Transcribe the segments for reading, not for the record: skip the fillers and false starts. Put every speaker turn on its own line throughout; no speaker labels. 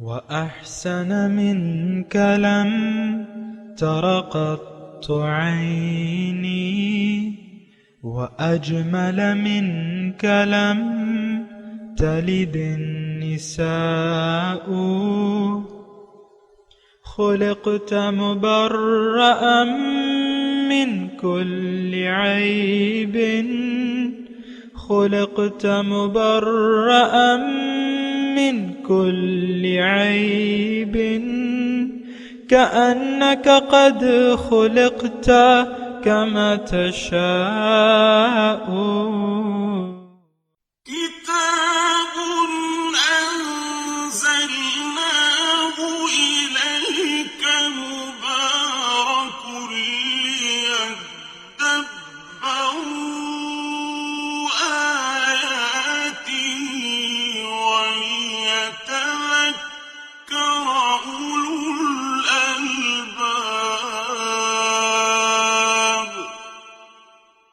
وأحسن منك لم تر قط عيني وأجمل منك لم تلد النساء خلقت مبرأ من كل عيب خلقت مبرأ من كل عيب كأنك قد خلقت كما تشاء
كتاب أنزلناه إليك مبارك ليدبروا آياته وليتذكر أولو الألباب.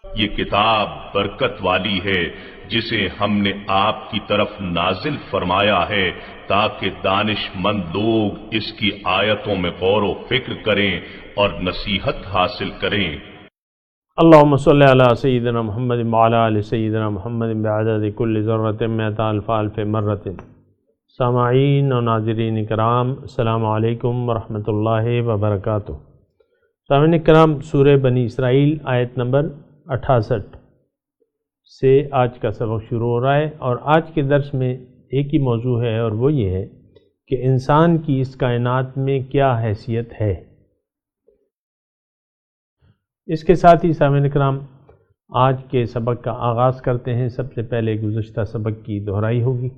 یہ کتاب برکت والی ہے جسے ہم نے آپ کی طرف نازل فرمایا ہے تاکہ دانش مند لوگ اس کی آیتوں میں غور و فکر کریں اور نصیحت حاصل کریں.
اللہم صلی علی سیدنا محمد وعلی آل سیدنا محمد بعدد کل ذرۃ مئۃ الف الف مرۃ. سامعین و ناظرین کرام، السلام علیکم ورحمۃ اللہ وبرکاتہ. سامعین کرام، سورہ بنی اسرائیل آیت نمبر 68 سے آج کا سبق شروع ہو رہا ہے، اور آج کے درس میں ایک ہی موضوع ہے، اور وہ یہ ہے کہ انسان کی اس کائنات میں کیا حیثیت ہے. اس کے ساتھ ہی سامعین کرام آج کے سبق کا آغاز کرتے ہیں. سب سے پہلے گزشتہ سبق کی دہرائی ہوگی.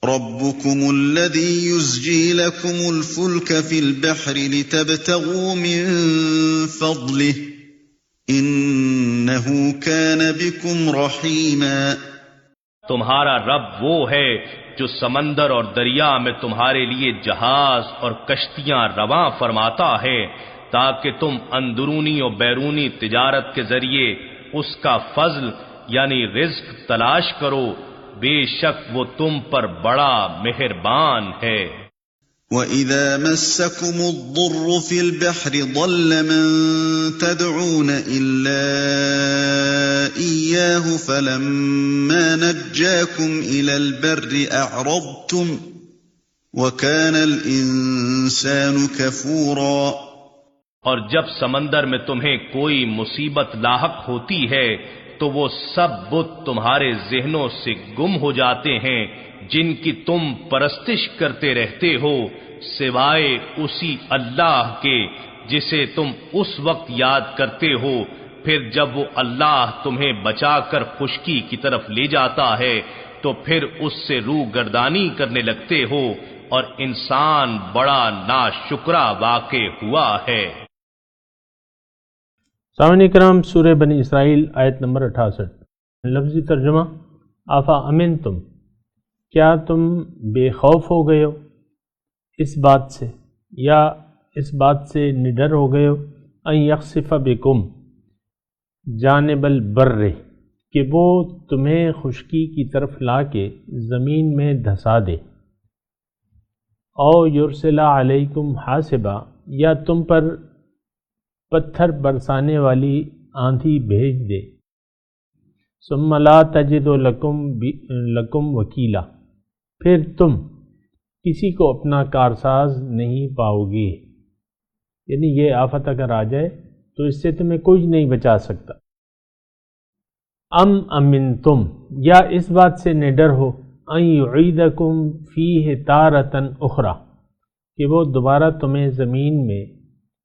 ربكم الذي يزجي لكم الفلك في البحر لتبتغوا من فضله إنه كان بكم رحيما.
تمہارا رب وہ ہے جو سمندر اور دریا میں تمہارے لیے جہاز اور کشتیاں رواں فرماتا ہے تاکہ تم اندرونی و بیرونی تجارت کے ذریعے اس کا فضل یعنی رزق تلاش کرو. بے شک وہ تم پر بڑا مہربان ہے.
وَإِذَا مَسَّكُمُ الضُّرُّ فِي الْبَحْرِ ضَلَّ مَن تَدْعُونَ إِلَّا إِيَّاهُ فَلَمَّا نَجَّاكُمْ إِلَى الْبَرِّ أَعْرَضْتُمْ وَكَانَ الْإِنسَانُ كَفُورًا.
اور جب سمندر میں تمہیں کوئی مصیبت لاحق ہوتی ہے تو وہ سب بت تمہارے ذہنوں سے گم ہو جاتے ہیں جن کی تم پرستش کرتے رہتے ہو سوائے اسی اللہ کے جسے تم اس وقت یاد کرتے ہو پھر جب وہ اللہ تمہیں بچا کر خشکی کی طرف لے جاتا ہے تو پھر اس سے روح گردانی کرنے لگتے ہو اور انسان بڑا ناشکرا واقع ہوا ہے.
سامعین کرام، سورہ بنی اسرائیل آیت نمبر 68. لفظی ترجمہ: آفا امن تم، کیا تم بے خوف ہو گئے ہو اس بات سے، یا اس بات سے نڈر ہو گئے ہو ان یخسف بکم جانب البر، کہ وہ تمہیں خشکی کی طرف لا کے زمین میں دھسا دے. او یرسل علیکم حاسبا، یا تم پر پتھر برسانے والی آندھی بھیج دے. ثم لا تجد لکم وکیلا، پھر تم کسی کو اپنا کارساز نہیں پاؤ گے. یعنی یہ آفت اگر آ جائے تو اس سے تمہیں کوئی نہیں بچا سکتا. امنتم، یا اس بات سے نڈر ہو ان یعیدکم فیہ تارۃ اخری، کہ وہ دوبارہ تمہیں زمین میں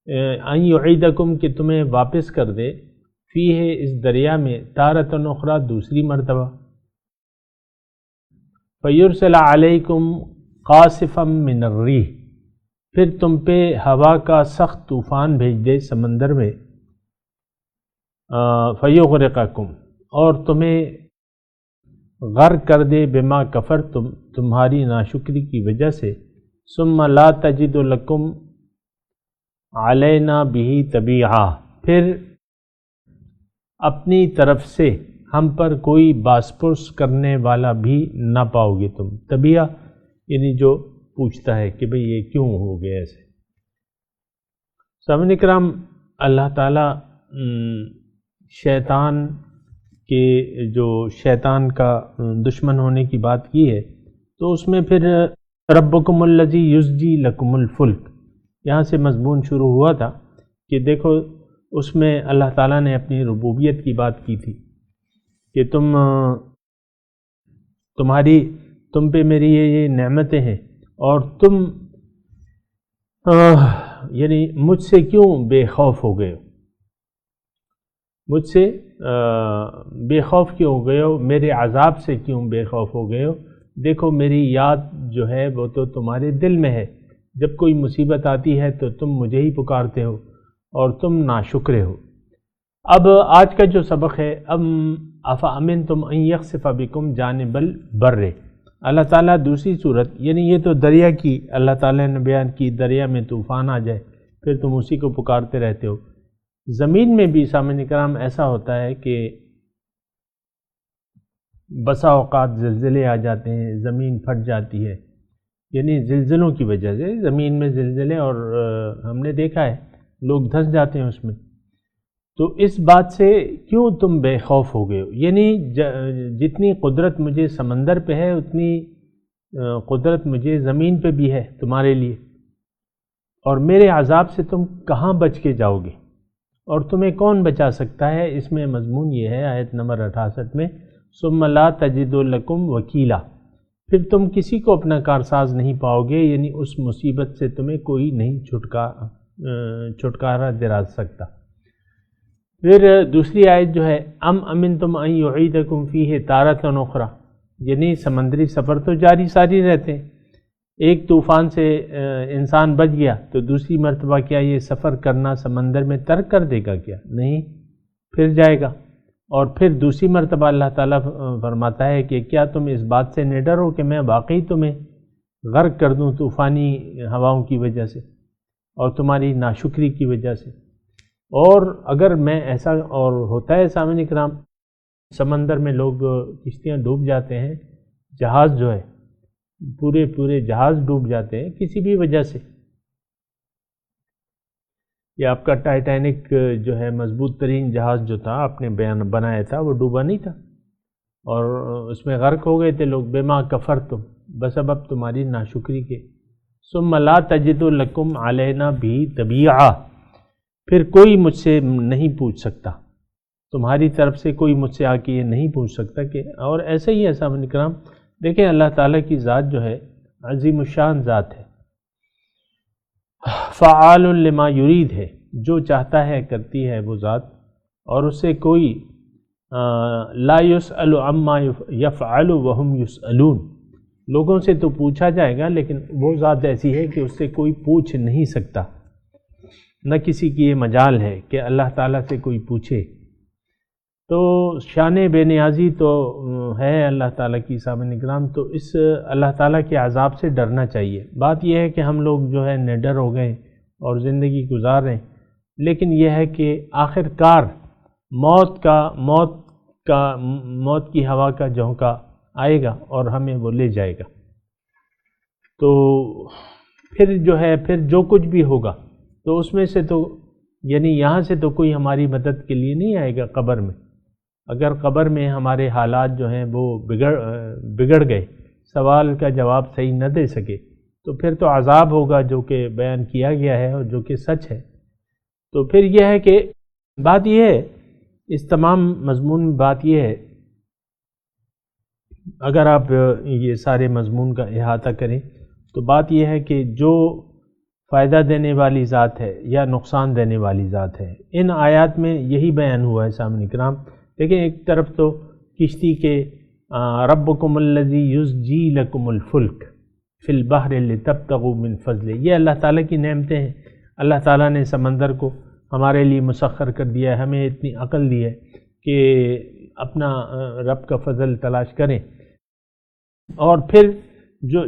ان یعیدکم، کہ تمہیں واپس کر دے فیہ اس دریا میں تارۃ اخری دوسری مرتبہ. فیرسل علیکم قاصفا من الریح، پھر تم پہ ہوا کا سخت طوفان بھیج دے سمندر میں. فیغرقکم، اور تمہیں غرق کر دے بما کفرتم، تمہاری ناشکری کی وجہ سے. ثم لا تجد لکم علینا بہ تبیعا، پھر اپنی طرف سے ہم پر کوئی باس پرس کرنے والا بھی نہ پاؤ گے تم. تبیعہ یعنی جو پوچھتا ہے کہ بھئی یہ کیوں ہو گیا ایسے۔ سامعین کرام، اللہ تعالیٰ شیطان کے جو شیطان کا دشمن ہونے کی بات کی ہے، تو اس میں پھر ربکم الذی یزجی لکم الفلک، یہاں سے مضمون شروع ہوا تھا کہ دیکھو اس میں اللہ تعالیٰ نے اپنی ربوبیت کی بات کی تھی کہ تم پہ میری یہ نعمتیں ہیں، اور تم یعنی مجھ سے کیوں بے خوف ہو گئے ہو، مجھ سے بے خوف کیوں ہو گئے ہو، میرے عذاب سے کیوں بے خوف ہو گئے ہو۔ دیکھو میری یاد جو ہے وہ تو تمہارے دل میں ہے، جب کوئی مصیبت آتی ہے تو تم مجھے ہی پکارتے ہو اور تم ناشکرے ہو۔ اب آج کا جو سبق ہے، افامنتم ان یخسف بکم جانب البر، اللہ تعالیٰ دوسری صورت، یعنی یہ تو دریا کی اللہ تعالیٰ نے بیان کی، دریا میں طوفان آ جائے پھر تم اسی کو پکارتے رہتے ہو۔ زمین میں بھی سامعین کرام ایسا ہوتا ہے کہ بسا اوقات زلزلے آ جاتے ہیں، زمین پھٹ جاتی ہے، یعنی زلزلوں کی وجہ سے زمین میں زلزلے، اور ہم نے دیکھا ہے لوگ دھنس جاتے ہیں اس میں۔ تو اس بات سے کیوں تم بے خوف ہو گئے ہو، یعنی جتنی قدرت مجھے سمندر پہ ہے اتنی قدرت مجھے زمین پہ بھی ہے تمہارے لیے، اور میرے عذاب سے تم کہاں بچ کے جاؤ گے، اور تمہیں کون بچا سکتا ہے۔ اس میں مضمون یہ ہے آیت نمبر 68 میں، ثم لا تجد لکم وکیلا، پھر تم کسی کو اپنا کارساز نہیں پاؤ گے، یعنی اس مصیبت سے تمہیں کوئی نہیں چھٹکارا دلا سکتا۔ پھر دوسری آیت جو ہے، ام امنتم ان یعیدکم فیہ تارۃ اخری، یعنی سمندری سفر تو جاری ساری رہتے ہیں، ایک طوفان سے انسان بچ گیا تو دوسری مرتبہ کیا یہ سفر کرنا سمندر میں ترک کر دے گا؟ کیا نہیں، پھر جائے گا۔ اور پھر دوسری مرتبہ اللہ تعالیٰ فرماتا ہے کہ کیا تم اس بات سے نڈر ہو کہ میں واقعی تمہیں غرق کر دوں طوفانی ہواؤں کی وجہ سے اور تمہاری ناشکری کی وجہ سے؟ اور اگر میں ایسا، اور ہوتا ہے سامعین کرام، سمندر میں لوگ کشتیاں ڈوب جاتے ہیں، جہاز جو ہے پورے جہاز ڈوب جاتے ہیں کسی بھی وجہ سے۔ یہ آپ کا ٹائٹینک جو ہے مضبوط ترین جہاز جو تھا آپ نے بنایا تھا، وہ ڈوبا نہیں تھا، اور اس میں غرق ہو گئے تھے لوگ، بما کفرتم، بسبب تمہاری ناشکری کے۔ ثم لا تجد لکم علینا بھی تبیعا، پھر کوئی مجھ سے نہیں پوچھ سکتا، تمہاری طرف سے کوئی مجھ سے آ کے یہ نہیں پوچھ سکتا کہ، اور ایسے ہی ہے سامعین کرام، دیکھیں اللہ تعالیٰ کی ذات جو ہے عظیم الشان ذات ہے، فعال لما یرید ہے، جو چاہتا ہے کرتی ہے وہ ذات، اور اس سے کوئی لا یسأل عما یفعل وہم یسألون، لوگوں سے تو پوچھا جائے گا لیکن وہ ذات ایسی ہے کہ اس سے کوئی پوچھ نہیں سکتا، نہ کسی کی یہ مجال ہے کہ اللہ تعالیٰ سے کوئی پوچھے۔ تو شان بے نیازی تو ہے اللہ تعالیٰ کی سامعین کرام، تو اس اللہ تعالیٰ کے عذاب سے ڈرنا چاہیے۔ بات یہ ہے کہ ہم لوگ جو ہے نڈر ہو گئے اور زندگی گزار رہے ہیں، لیکن یہ ہے کہ آخر کار موت کی ہوا کا جھونکا آئے گا اور ہمیں وہ لے جائے گا۔ تو پھر جو ہے پھر جو کچھ بھی ہوگا تو اس میں سے تو یعنی یہاں سے تو کوئی ہماری مدد کے لیے نہیں آئے گا قبر میں۔ اگر قبر میں ہمارے حالات جو ہیں وہ بگڑ گئے، سوال کا جواب صحیح نہ دے سکے، تو پھر تو عذاب ہوگا جو کہ بیان کیا گیا ہے اور جو کہ سچ ہے۔ تو پھر یہ ہے کہ بات یہ ہے، اس تمام مضمون میں بات یہ ہے، اگر آپ یہ سارے مضمون کا احاطہ کریں تو بات یہ ہے کہ جو فائدہ دینے والی ذات ہے یا نقصان دینے والی ذات ہے، ان آیات میں یہی بیان ہوا ہے سامعین کرام۔ دیکھیں ایک طرف تو کشتی کے ربکم الذی یزجی لکم الفلک فی البحر لتبتغوا من فضلہ، یہ اللہ تعالیٰ کی نعمتیں ہیں۔ اللہ تعالیٰ نے سمندر کو ہمارے لیے مسخر کر دیا ہے، ہمیں اتنی عقل دی ہے کہ اپنا رب کا فضل تلاش کریں، اور پھر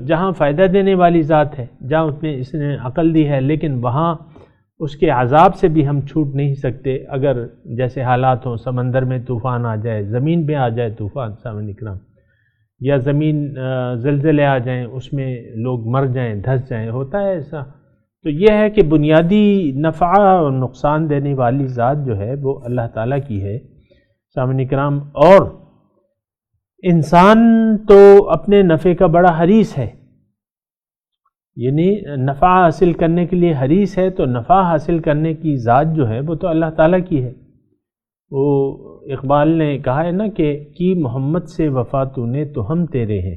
جہاں فائدہ دینے والی ذات ہے، جہاں اس نے عقل دی ہے، لیکن وہاں اس کے عذاب سے بھی ہم چھوٹ نہیں سکتے۔ اگر جیسے حالات ہوں، سمندر میں طوفان آ جائے، زمین پہ آ جائے طوفان، سامعین کرام، یا زمین زلزلے آ جائیں اس میں لوگ مر جائیں دھس جائیں، ہوتا ہے ایسا. تو یہ ہے کہ بنیادی نفع اور نقصان دینے والی ذات جو ہے وہ اللہ تعالیٰ کی ہے. سامعین کرام، اور انسان تو اپنے نفع کا بڑا حریص ہے، یعنی نفع حاصل کرنے کے لیے حریص ہے، تو نفع حاصل کرنے کی ذات جو ہے وہ تو اللہ تعالیٰ کی ہے. وہ اقبال نے کہا ہے نا کہ کی محمد سے وفا تو نے تو ہم تیرے ہیں،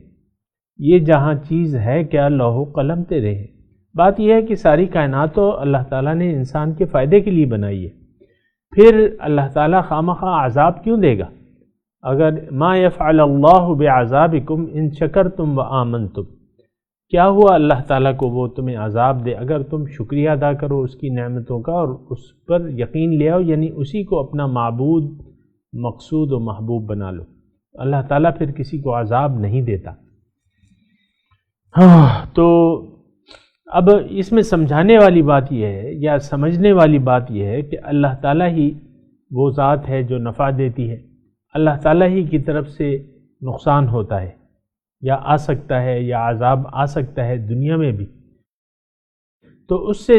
یہ جہاں چیز ہے کیا لوح و قلم تیرے ہیں. بات یہ ہے کہ ساری کائنات تو اللہ تعالیٰ نے انسان کے فائدے کے لیے بنائی ہے، پھر اللہ تعالیٰ خامخواہ عذاب کیوں دے گا؟ اگر ما یفعل اللہ بعذابکم ان شکرتم وآمنتم، کیا ہوا اللہ تعالیٰ کو وہ تمہیں عذاب دے اگر تم شکریہ ادا کرو اس کی نعمتوں کا اور اس پر یقین لے آؤ، یعنی اسی کو اپنا معبود مقصود و محبوب بنا لو. اللہ تعالیٰ پھر کسی کو عذاب نہیں دیتا. تو اب اس میں سمجھانے والی بات یہ ہے یا سمجھنے والی بات یہ ہے کہ اللہ تعالیٰ ہی وہ ذات ہے جو نفع دیتی ہے، اللہ تعالیٰ ہی کی طرف سے نقصان ہوتا ہے یا آ سکتا ہے یا عذاب آ سکتا ہے دنیا میں بھی. تو اس سے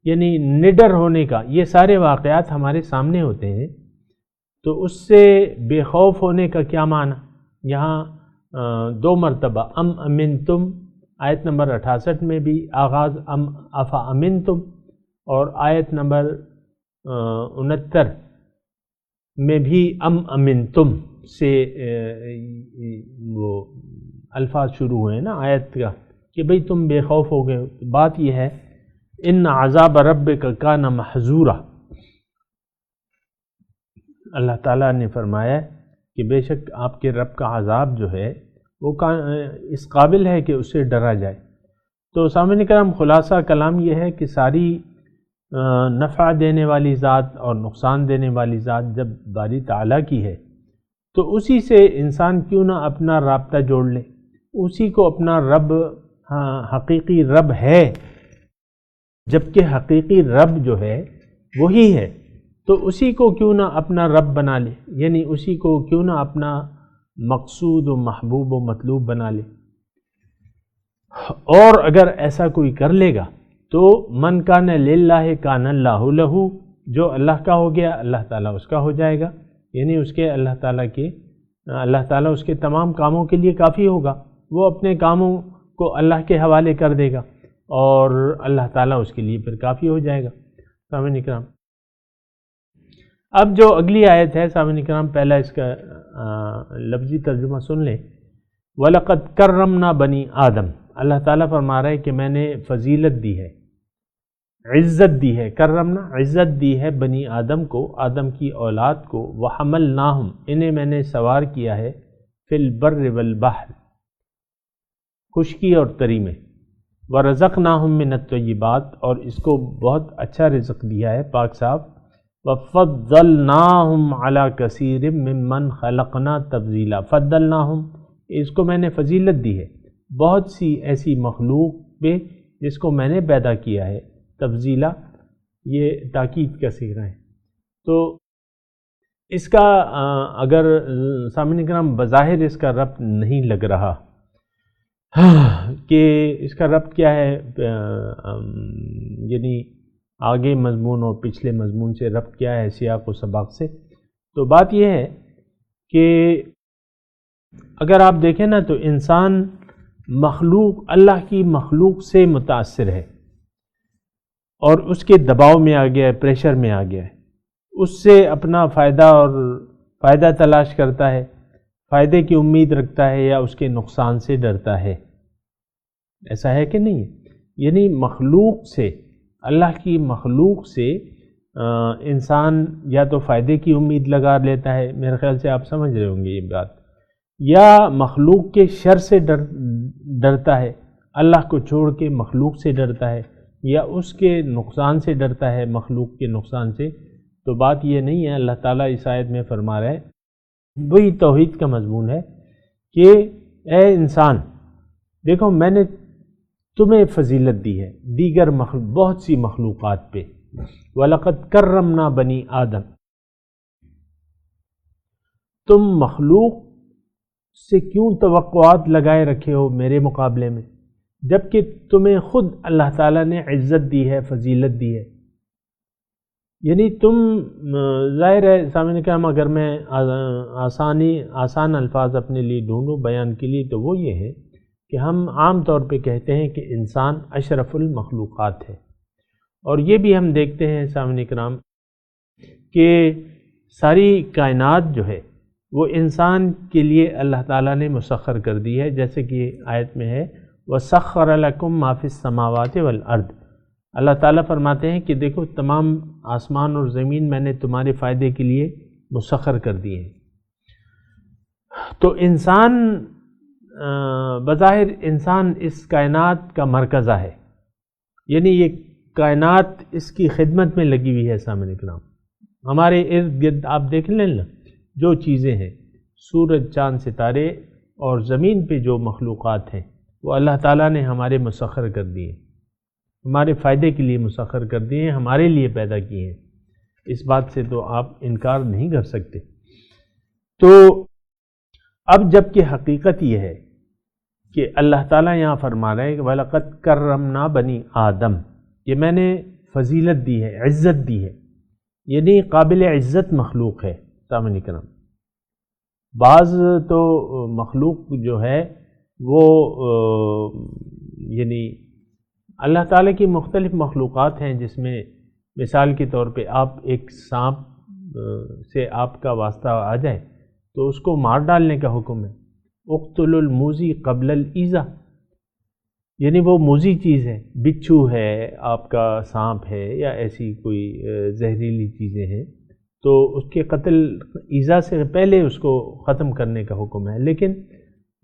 یعنی نڈر ہونے کا، یہ سارے واقعات ہمارے سامنے ہوتے ہیں، تو اس سے بے خوف ہونے کا کیا معنی؟ یہاں 2 مرتبہ امنتم، آیت نمبر 68 میں بھی آغاز افا امنتم، اور آیت نمبر 69 میں بھی امنتم سے وہ الفاظ شروع ہوئے نا آیت کا کہ بھئی تم بے خوف ہو گئے. بات یہ ہے ان عذاب ربک کان محذورا، اللہ تعالیٰ نے فرمایا کہ بے شک آپ کے رب کا عذاب جو ہے وہ اس قابل ہے کہ اس سے ڈرا جائے. تو سامعین کرام، خلاصہ کلام یہ ہے کہ ساری نفع دینے والی ذات اور نقصان دینے والی ذات جب باری تعالیٰ کی ہے تو اسی سے انسان کیوں نہ اپنا رابطہ جوڑ لے، اسی کو اپنا رب، حقیقی رب ہے، جبکہ حقیقی رب جو ہے وہی ہے، تو اسی کو کیوں نہ اپنا رب بنا لے، یعنی اسی کو کیوں نہ اپنا مقصود و محبوب و مطلوب بنا لے. اور اگر ایسا کوئی کر لے گا تو من کان للہ کان اللہ لہ، جو اللہ کا ہو گیا اللہ تعالیٰ اس کا ہو جائے گا، یعنی اس کے اللہ تعالیٰ اس کے تمام کاموں کے لیے کافی ہوگا، وہ اپنے کاموں کو اللہ کے حوالے کر دے گا اور اللہ تعالیٰ اس کے لیے پھر کافی ہو جائے گا. سامعین کرام، اب جو اگلی آیت ہے سامعین کرام، پہلا اس کا لفظی ترجمہ سن لیں. وَلَقَدْ كَرَّمْنَا بَنِي آدم، اللہ تعالیٰ فرما رہا ہے کہ میں نے فضیلت دی ہے، عزت دی ہے، کرمنا عزت دی ہے بنی آدم کو، آدم کی اولاد کو. وَحَمَلْنَاهُمْ، انہیں میں نے سوار کیا ہے، فِي الْبَرِّ وَالْبَحْرِ، خشکی اور تری میں. وَرَزَقْنَاهُمْ مِنَ الطَّيِّبَاتِ، اور اس کو بہت اچھا رزق دیا ہے، پاک صاف. وَفَضَّلْنَاهُمْ عَلَى كَثِيرٍ مِّمَّنْ خَلَقْنَا تَفْضِيلًا، فَضَّلْنَاهُمْ، اس کو میں نے فضیلت دی ہے بہت سی ایسی مخلوق پہ جس کو میں نے پیدا کیا ہے. تفضیلہ یہ تاکید کا صیغہ ہے. تو اس کا اگر سامعین کرام بظاہر اس کا ربط نہیں لگ رہا کہ اس کا ربط کیا ہے، یعنی آگے مضمون اور پچھلے مضمون سے ربط کیا ہے سیاق و سباق سے، تو بات یہ ہے کہ اگر آپ دیکھیں نا تو انسان مخلوق، اللہ کی مخلوق سے متاثر ہے اور اس کے دباؤ میں آ گیا ہے، پریشر میں آ گیا ہے، اس سے اپنا فائدہ تلاش کرتا ہے، فائدے کی امید رکھتا ہے یا اس کے نقصان سے ڈرتا ہے. ایسا ہے کہ نہیں؟ یعنی مخلوق سے، اللہ کی مخلوق سے انسان یا تو فائدے کی امید لگا لیتا ہے، میرے خیال سے آپ سمجھ رہے ہوں گے یہ بات، یا مخلوق کے شر سے ڈرتا ہے، اللہ کو چھوڑ کے مخلوق سے ڈرتا ہے، یا اس کے نقصان سے ڈرتا ہے، مخلوق کے نقصان سے. تو بات یہ نہیں ہے. اللہ تعالیٰ اس آیت میں فرما رہا ہے، وہی توحید کا مضمون ہے کہ اے انسان دیکھو میں نے تمہیں فضیلت دی ہے دیگر بہت سی مخلوقات پہ. وَلَقَدْ كَرَّمْنَا بَنِي آدم، تم مخلوق سے کیوں توقعات لگائے رکھے ہو میرے مقابلے میں، جبکہ تمہیں خود اللہ تعالیٰ نے عزت دی ہے، فضیلت دی ہے؟ یعنی تم ظاہر ہے سامعین کرام، اگر میں آسان الفاظ اپنے لیے ڈھونڈوں بیان کے لیے تو وہ یہ ہے کہ ہم عام طور پہ کہتے ہیں کہ انسان اشرف المخلوقات ہے، اور یہ بھی ہم دیکھتے ہیں سامعین کرام کہ ساری کائنات جو ہے وہ انسان کے لیے اللہ تعالیٰ نے مسخر کر دی ہے، جیسے کہ آیت میں ہے وَسَخَّرَ لَكُم مَّا فِي السَّمَاوَاتِ وَالْأَرْضِ۔ اللہ تعالیٰ فرماتے ہیں کہ دیکھو تمام آسمان اور زمین میں نے تمہارے فائدے کے لیے مسخر کر دیے ہیں۔ تو انسان بظاہر انسان اس کائنات کا مرکزہ ہے، یعنی یہ کائنات اس کی خدمت میں لگی ہوئی ہے۔ سامعین کرام، ہمارے ارد گرد آپ دیکھ لیں نا، جو چیزیں ہیں، سورج، چاند، ستارے اور زمین پہ جو مخلوقات ہیں وہ اللہ تعالیٰ نے ہمارے مسخر کر دیے، ہمارے فائدے کے لیے مسخر کر دیے، ہمارے لیے پیدا کیے ہیں۔ اس بات سے تو آپ انکار نہیں کر سکتے۔ تو اب جب کہ حقیقت یہ ہے کہ اللہ تعالیٰ یہاں فرما رہے ہیں کہ وَلَقَدْ كَرَّمْنَا بَنِي آدم، یہ میں نے فضیلت دی ہے، عزت دی ہے، یعنی قابل عزت مخلوق ہے۔ سامعین کرام، بعض تو مخلوق جو ہے وہ یعنی اللہ تعالیٰ کی مختلف مخلوقات ہیں، جس میں مثال کے طور پہ آپ ایک سانپ سے آپ کا واسطہ آ جائے تو اس کو مار ڈالنے کا حکم ہے، اقتل الموذی قبل الایذا، یعنی وہ موذی چیز ہے، بچھو ہے، آپ کا سانپ ہے، یا ایسی کوئی زہریلی چیزیں ہیں، تو اس کے قتل ایذا سے پہلے اس کو ختم کرنے کا حکم ہے۔ لیکن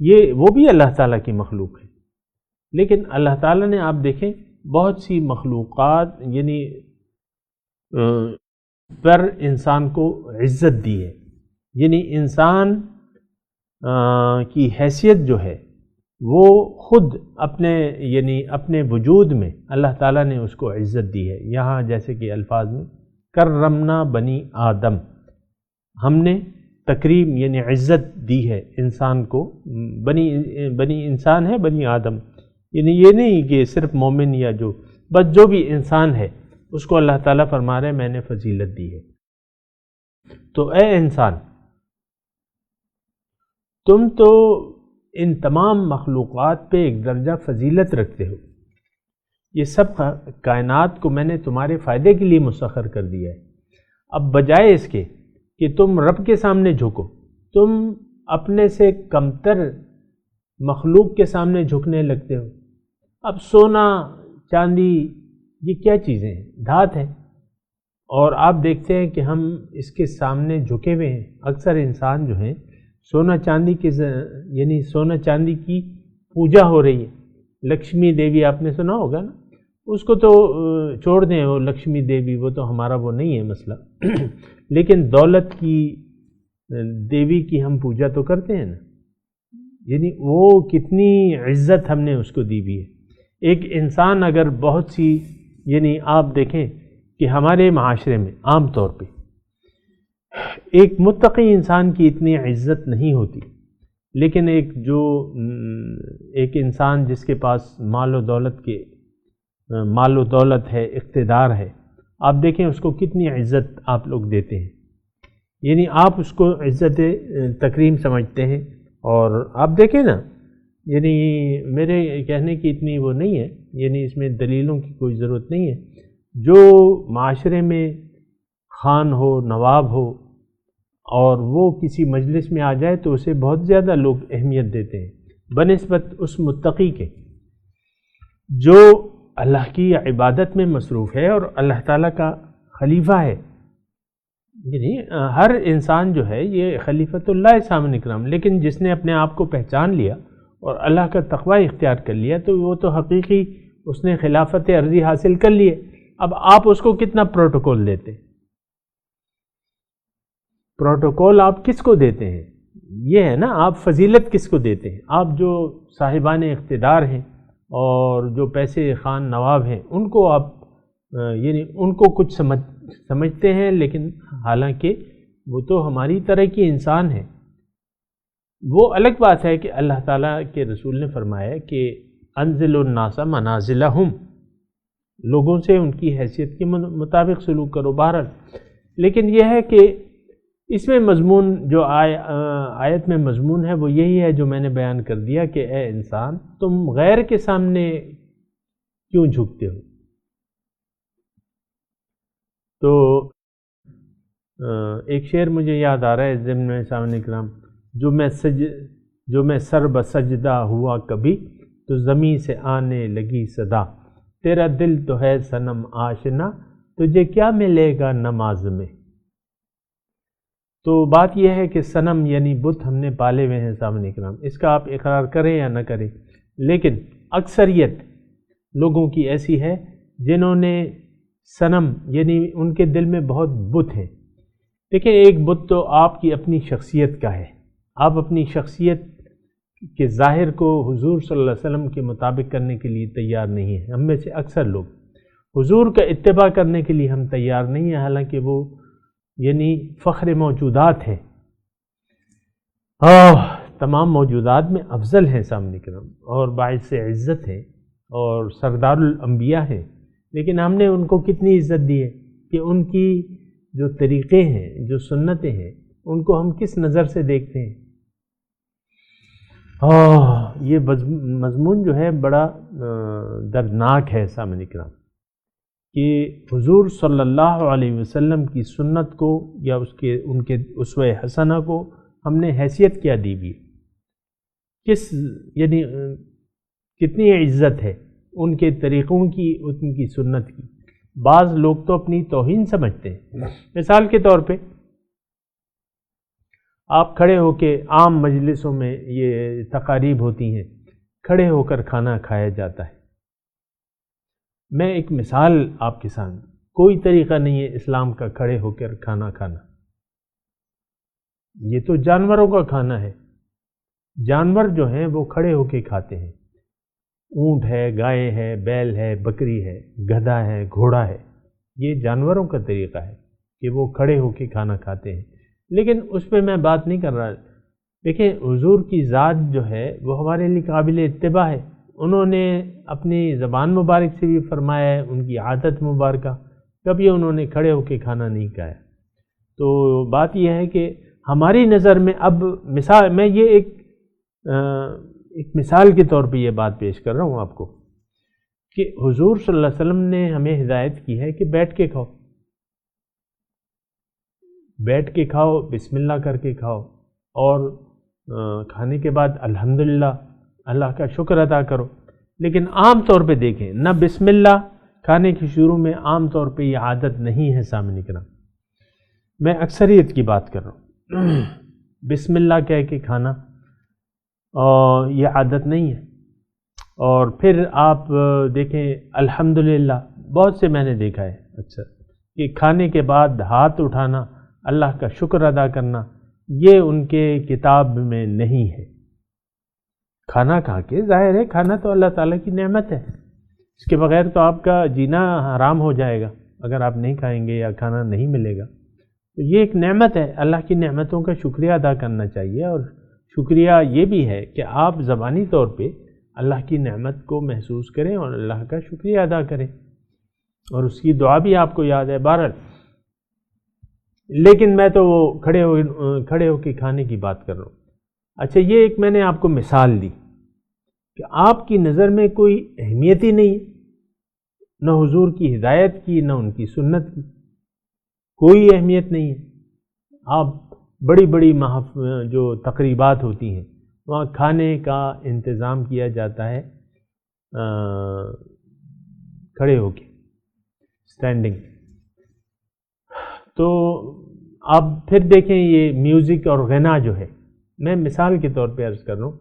یہ وہ بھی اللہ تعالیٰ کی مخلوق ہے، لیکن اللہ تعالیٰ نے آپ دیکھیں بہت سی مخلوقات یعنی پر انسان کو عزت دی ہے، یعنی انسان کی حیثیت جو ہے وہ خود اپنے یعنی اپنے وجود میں اللہ تعالیٰ نے اس کو عزت دی ہے۔ یہاں جیسے کہ الفاظ میں کرمنا بنی آدم، ہم نے تکریم یعنی عزت دی ہے انسان کو، بنی انسان ہے بنی آدم، یعنی یہ نہیں کہ صرف مومن یا بس جو بھی انسان ہے اس کو اللہ تعالیٰ فرما رہے ہیں میں نے فضیلت دی ہے۔ تو اے انسان، تم تو ان تمام مخلوقات پہ ایک درجہ فضیلت رکھتے ہو، یہ سب کائنات کو میں نے تمہارے فائدے کے لیے مسخر کر دیا ہے۔ اب بجائے اس کے کہ تم رب کے سامنے جھکو، تم اپنے سے کمتر مخلوق کے سامنے جھکنے لگتے ہو۔ اب سونا، چاندی، یہ کیا چیزیں ہیں؟ دھات ہے، اور آپ دیکھتے ہیں کہ ہم اس کے سامنے جھکے ہوئے ہیں۔ اکثر انسان جو ہیں سونا چاندی کے یعنی سونا چاندی کی پوجا ہو رہی ہے۔ لکشمی دیوی آپ نے سنا ہوگا نا، اس کو تو چھوڑ دیں، وہ لکشمی دیوی وہ تو ہمارا وہ نہیں ہے مسئلہ، لیکن دولت کی دیوی کی ہم پوجا تو کرتے ہیں نا، یعنی وہ کتنی عزت ہم نے اس کو دی ہوئی ہے۔ ایک انسان اگر بہت سی یعنی آپ دیکھیں کہ ہمارے معاشرے میں عام طور پہ ایک متقی انسان کی اتنی عزت نہیں ہوتی، لیکن ایک انسان جس کے پاس مال و دولت ہے، اقتدار ہے، آپ دیکھیں اس کو کتنی عزت آپ لوگ دیتے ہیں، یعنی آپ اس کو عزت تکریم سمجھتے ہیں۔ اور آپ دیکھیں نا، یعنی میرے کہنے کی اتنی وہ نہیں ہے، یعنی اس میں دلیلوں کی کوئی ضرورت نہیں ہے، جو معاشرے میں خان ہو، نواب ہو، اور وہ کسی مجلس میں آ جائے تو اسے بہت زیادہ لوگ اہمیت دیتے ہیں بنسبت اس متقی کے جو اللہ کی عبادت میں مصروف ہے اور اللہ تعالیٰ کا خلیفہ ہے۔ یعنی ہر انسان جو ہے یہ خلیفۃ اللہ سامنے کرام، لیکن جس نے اپنے آپ کو پہچان لیا اور اللہ کا تقوی اختیار کر لیا تو وہ تو حقیقی اس نے خلافت عرضی حاصل کر لی ہے۔ اب آپ اس کو کتنا پروٹوکول دیتے، پروٹوکول آپ کس کو دیتے ہیں؟ یہ ہے نا، آپ فضیلت کس کو دیتے ہیں؟ آپ جو صاحبان اقتدار ہیں اور جو پیسے خان نواب ہیں ان کو آپ یعنی ان کو کچھ سمجھتے ہیں، لیکن حالانکہ وہ تو ہماری طرح کی انسان ہے۔ وہ الگ بات ہے کہ اللہ تعالیٰ کے رسول نے فرمایا کہ انزل الناس منازلہم، لوگوں سے ان کی حیثیت کے مطابق سلوک کرو بہرحال. لیکن یہ ہے کہ اس میں مضمون جو آیت میں مضمون ہے وہ یہی ہے جو میں نے بیان کر دیا کہ اے انسان تم غیر کے سامنے کیوں جھکتے ہو. تو ایک شعر مجھے یاد آ رہا ہے ضمن میں سامنے کرام، جو میں سر بسجدہ ہوا کبھی تو زمین سے آنے لگی صدا، تیرا دل تو ہے صنم آشنا تجھے کیا ملے گا نماز میں. تو بات یہ ہے کہ صنم یعنی بت ہم نے پالے ہوئے ہیں سامنے کرام، اس کا آپ اقرار کریں یا نہ کریں، لیکن اکثریت لوگوں کی ایسی ہے جنہوں نے صنم یعنی ان کے دل میں بہت بت ہیں. دیکھیں ایک بت تو آپ کی اپنی شخصیت کا ہے، آپ اپنی شخصیت کے ظاہر کو حضور صلی اللہ علیہ وسلم کے مطابق کرنے کے لیے تیار نہیں ہیں. ہم میں سے اکثر لوگ حضور کا اتباع کرنے کے لیے ہم تیار نہیں ہیں، حالانکہ وہ یعنی فخر موجودات ہیں، تمام موجودات میں افضل ہیں سامنے کرام اور باعث عزت ہیں اور سردار الانبیاء ہیں. لیکن ہم نے ان کو کتنی عزت دی ہے کہ ان کی جو طریقے ہیں، جو سنتیں ہیں، ان کو ہم کس نظر سے دیکھتے ہیں. یہ مضمون جو ہے بڑا دردناک ہے سامنے کرام کہ حضور صلی اللہ علیہ وسلم کی سنت کو یا ان کے اسوہ حسنہ کو ہم نے حیثیت کیا دی بھی، یعنی کتنی عزت ہے ان کے طریقوں کی، ان کی سنت کی. بعض لوگ تو اپنی توہین سمجھتے ہیں. مثال کے طور پہ آپ کھڑے ہو کے عام مجلسوں میں یہ تقاریب ہوتی ہیں، کھڑے ہو کر کھانا کھایا جاتا ہے. میں ایک مثال آپ کے سامنے، کوئی طریقہ نہیں ہے اسلام کا کھڑے ہو کر کھانا کھانا. یہ تو جانوروں کا کھانا ہے. جانور جو ہیں وہ کھڑے ہو کے کھاتے ہیں. اونٹ ہے، گائے ہے، بیل ہے، بکری ہے، گدھا ہے، گھوڑا ہے. یہ جانوروں کا طریقہ ہے کہ وہ کھڑے ہو کے کھانا کھاتے ہیں. لیکن اس پہ میں بات نہیں کر رہا. دیکھیں حضور کی ذات جو ہے وہ ہمارے لیے قابل اتباع ہے. انہوں نے اپنی زبان مبارک سے بھی فرمایا ہے، ان کی عادت مبارکہ کبھی انہوں نے کھڑے ہو کے کھانا نہیں کھایا. تو بات یہ ہے کہ ہماری نظر میں اب مثال، میں یہ ایک مثال کے طور پہ یہ بات پیش کر رہا ہوں آپ کو کہ حضور صلی اللہ علیہ وسلم نے ہمیں ہدایت کی ہے کہ بیٹھ کے کھاؤ، بیٹھ کے کھاؤ، بسم اللہ کر کے کھاؤ، اور کھانے کے بعد الحمدللہ اللہ کا شکر ادا کرو. لیکن عام طور پہ دیکھیں نہ بسم اللہ کھانے کے شروع میں عام طور پہ یہ عادت نہیں ہے سامنے کرام. میں اکثریت کی بات کر رہا ہوں. بسم اللہ کہہ کے کھانا اور یہ عادت نہیں ہے. اور پھر آپ دیکھیں الحمدللہ، بہت سے میں نے دیکھا ہے اچھا کہ کھانے کے بعد ہاتھ اٹھانا، اللہ کا شکر ادا کرنا، یہ ان کے کتاب میں نہیں ہے. کھانا کھا کے ظاہر ہے کھانا تو اللہ تعالیٰ کی نعمت ہے، اس کے بغیر تو آپ کا جینا حرام ہو جائے گا اگر آپ نہیں کھائیں گے یا کھانا نہیں ملے گا. تو یہ ایک نعمت ہے، اللہ کی نعمتوں کا شکریہ ادا کرنا چاہیے. اور شکریہ یہ بھی ہے کہ آپ زبانی طور پہ اللہ کی نعمت کو محسوس کریں اور اللہ کا شکریہ ادا کریں، اور اس کی دعا بھی آپ کو یاد ہے بہرحال. لیکن میں تو وہ کھڑے ہو کے کھانے کی بات کر رہا ہوں. اچھا یہ ایک میں نے آپ کو مثال دی کہ آپ کی نظر میں کوئی اہمیت ہی نہیں، نہ حضور کی ہدایت کی نہ ان کی سنت کی، کوئی اہمیت نہیں ہے. آپ بڑی بڑی جو تقریبات ہوتی ہیں وہاں کھانے کا انتظام کیا جاتا ہے کھڑے ہو کے، اسٹینڈنگ. تو آپ پھر دیکھیں یہ میوزک اور غنا جو ہے، میں مثال کے طور پہ عرض کر رہا ہوں،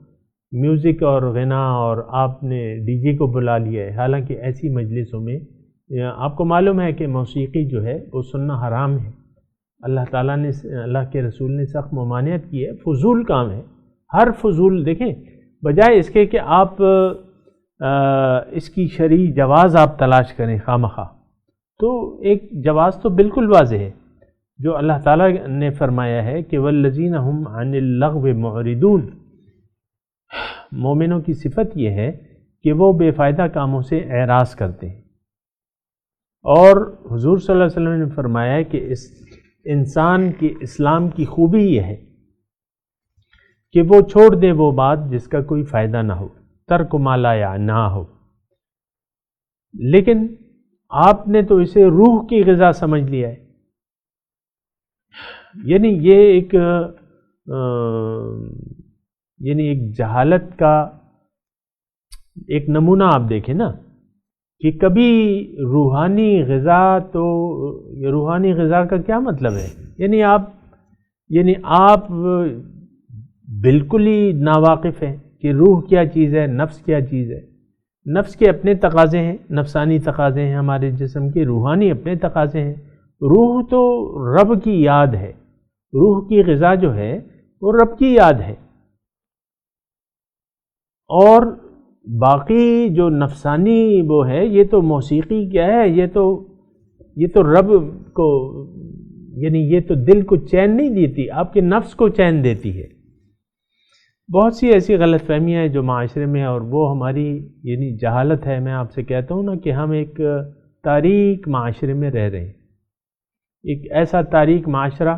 میوزک اور غنا، اور آپ نے ڈی جے کو بلا لیا ہے. حالانکہ ایسی مجلسوں میں آپ کو معلوم ہے کہ موسیقی جو ہے وہ سننا حرام ہے. اللہ تعالیٰ نے، اللہ کے رسول نے سخت ممانعت کی ہے. فضول کام ہے، ہر فضول. دیکھیں بجائے اس کے کہ آپ اس کی شرعی جواز آپ تلاش کریں خواہ مخواہ، تو ایک جواز تو بالکل واضح ہے. جو اللہ تعالیٰ نے فرمایا ہے کہ والذین هم عن اللغو معرضون، مومنوں کی صفت یہ ہے کہ وہ بے فائدہ کاموں سے اعراض کرتے ہیں۔ اور حضور صلی اللہ علیہ وسلم نے فرمایا ہے کہ اس انسان کی اسلام کی خوبی یہ ہے کہ وہ چھوڑ دے وہ بات جس کا کوئی فائدہ نہ ہو، ترک ما لا یعنی ہو۔ لیکن آپ نے تو اسے روح کی غذا سمجھ لیا ہے، یعنی یہ ایک جہالت کا ایک نمونہ آپ دیکھیں نا، کہ کبھی روحانی غذا، تو روحانی غذا کا کیا مطلب ہے؟ یعنی آپ بالکل ہی ناواقف ہیں کہ روح کیا چیز ہے، نفس کیا چیز ہے۔ نفس کے اپنے تقاضے ہیں، نفسانی تقاضے ہیں ہمارے جسم کے، روحانی اپنے تقاضے ہیں۔ روح تو رب کی یاد ہے، روح کی غذا جو ہے وہ رب کی یاد ہے، اور باقی جو نفسانی وہ ہے، یہ تو موسیقی کیا ہے، یہ تو رب کو، یعنی یہ تو دل کو چین نہیں دیتی، آپ کے نفس کو چین دیتی ہے۔ بہت سی ایسی غلط فہمیاں ہیں جو معاشرے میں، اور وہ ہماری یعنی جہالت ہے۔ میں آپ سے کہتا ہوں نا کہ ہم ایک تاریک معاشرے میں رہ رہے ہیں، ایک ایسا تاریک معاشرہ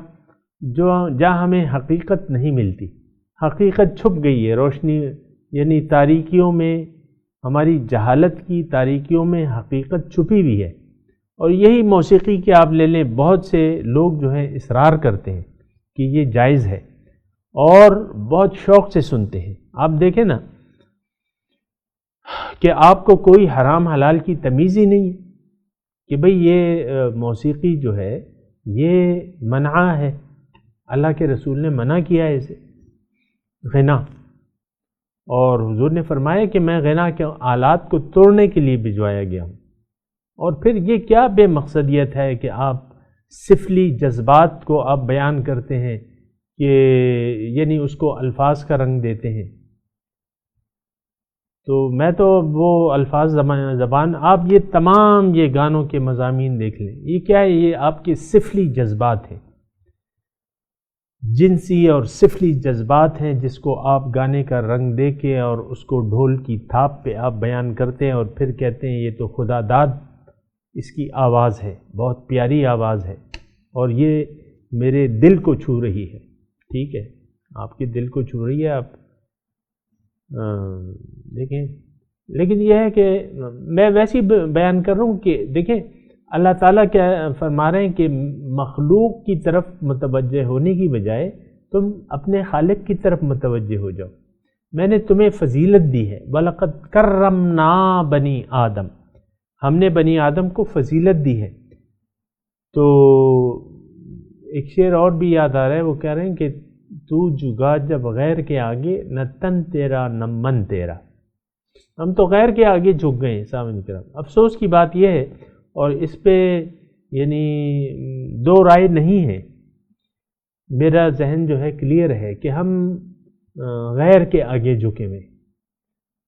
جہاں ہمیں حقیقت نہیں ملتی، حقیقت چھپ گئی ہے، روشنی یعنی تاریکیوں میں، ہماری جہالت کی تاریکیوں میں حقیقت چھپی ہوئی ہے۔ اور یہی موسیقی کے آپ لے لیں، بہت سے لوگ جو ہیں اصرار کرتے ہیں کہ یہ جائز ہے اور بہت شوق سے سنتے ہیں۔ آپ دیکھیں نا کہ آپ کو کوئی حرام حلال کی تمیز ہی نہیں ہے کہ بھئی یہ موسیقی جو ہے یہ منع ہے، اللہ کے رسول نے منع کیا ہے اسے، غنا۔ اور حضور نے فرمایا کہ میں غنا کے آلات کو توڑنے کے لیے بھجوایا گیا ہوں۔ اور پھر یہ کیا بے مقصدیت ہے کہ آپ سفلی جذبات کو آپ بیان کرتے ہیں، کہ یعنی اس کو الفاظ کا رنگ دیتے ہیں۔ تو میں تو وہ الفاظ زبان، آپ یہ تمام یہ گانوں کے مضامین دیکھ لیں، یہ کیا ہے؟ یہ آپ کے سفلی جذبات ہیں، جنسی اور سفلی جذبات ہیں، جس کو آپ گانے کا رنگ دے کے اور اس کو ڈھول کی تھاپ پہ آپ بیان کرتے ہیں، اور پھر کہتے ہیں یہ تو خدا داد اس کی آواز ہے، بہت پیاری آواز ہے، اور یہ میرے دل کو چھو رہی ہے۔ ٹھیک ہے، آپ کے دل کو چھو رہی ہے، آپ دیکھیں۔ لیکن یہ ہے کہ میں ویسے بیان کر رہا ہوں کہ دیکھیں اللہ تعالیٰ کیا فرما رہے ہیں کہ مخلوق کی طرف متوجہ ہونے کی بجائے تم اپنے خالق کی طرف متوجہ ہو جاؤ۔ میں نے تمہیں فضیلت دی ہے، وَلَقَدْ كَرَّمْنَا بَنِي آدم، ہم نے بنی آدم کو فضیلت دی ہے۔ تو ایک شعر اور بھی یاد آ رہا ہے، وہ کہہ رہے ہیں کہ تو جھکا جب غیر کے آگے، نہ تن تیرا نہ من تیرا۔ ہم تو غیر کے آگے جھک گئے ہیں سامنے کی طرف۔ افسوس کی بات یہ ہے، اور اس پہ یعنی دو رائے نہیں ہے، میرا ذہن جو ہے کلیئر ہے کہ ہم غیر کے آگے جھکے ہوئے،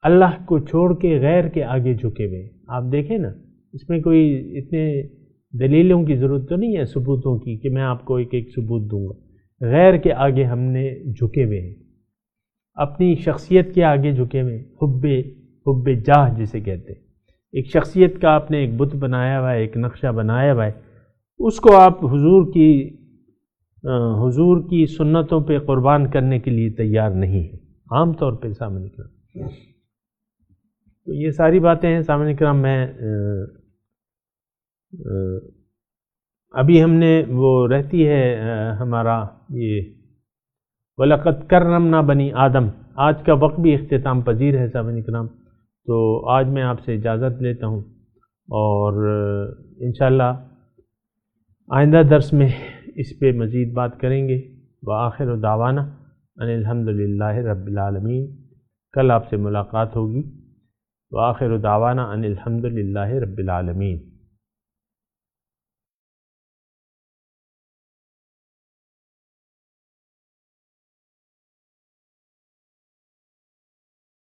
اللہ کو چھوڑ کے غیر کے آگے جھکے ہوئے۔ آپ دیکھیں نا، اس میں کوئی اتنے دلیلوں کی ضرورت تو نہیں ہے، ثبوتوں کی، کہ میں آپ کو ایک ایک ثبوت دوں گا۔ غیر کے آگے ہم نے جھکے ہوئے ہیں، اپنی شخصیت کے آگے جھکے ہوئے، حب جاہ جسے کہتے ہیں۔ ایک شخصیت کا آپ نے ایک بت بنایا ہوا ہے، ایک نقشہ بنایا ہوا ہے، اس کو آپ حضور کی سنتوں پہ قربان کرنے کے لیے تیار نہیں ہیں، عام طور پہ سامنے کرام۔ تو یہ ساری باتیں ہیں سامنے کرام۔ میں ابھی ہم نے وہ رہتی ہے ہمارا یہ وَلَقَدْ كَرَّمْنَا بَنِي آدم، آج کا وقت بھی اختتام پذیر ہے سامنے کرام۔ تو آج میں آپ سے اجازت لیتا ہوں، اور انشاءاللہ آئندہ درس میں اس پہ مزید بات کریں گے۔ وآخر دعوانا ان الحمدللہ رب العالمین۔ کل آپ سے ملاقات ہوگی۔ وآخر دعوانا ان الحمدللہ رب العالمین۔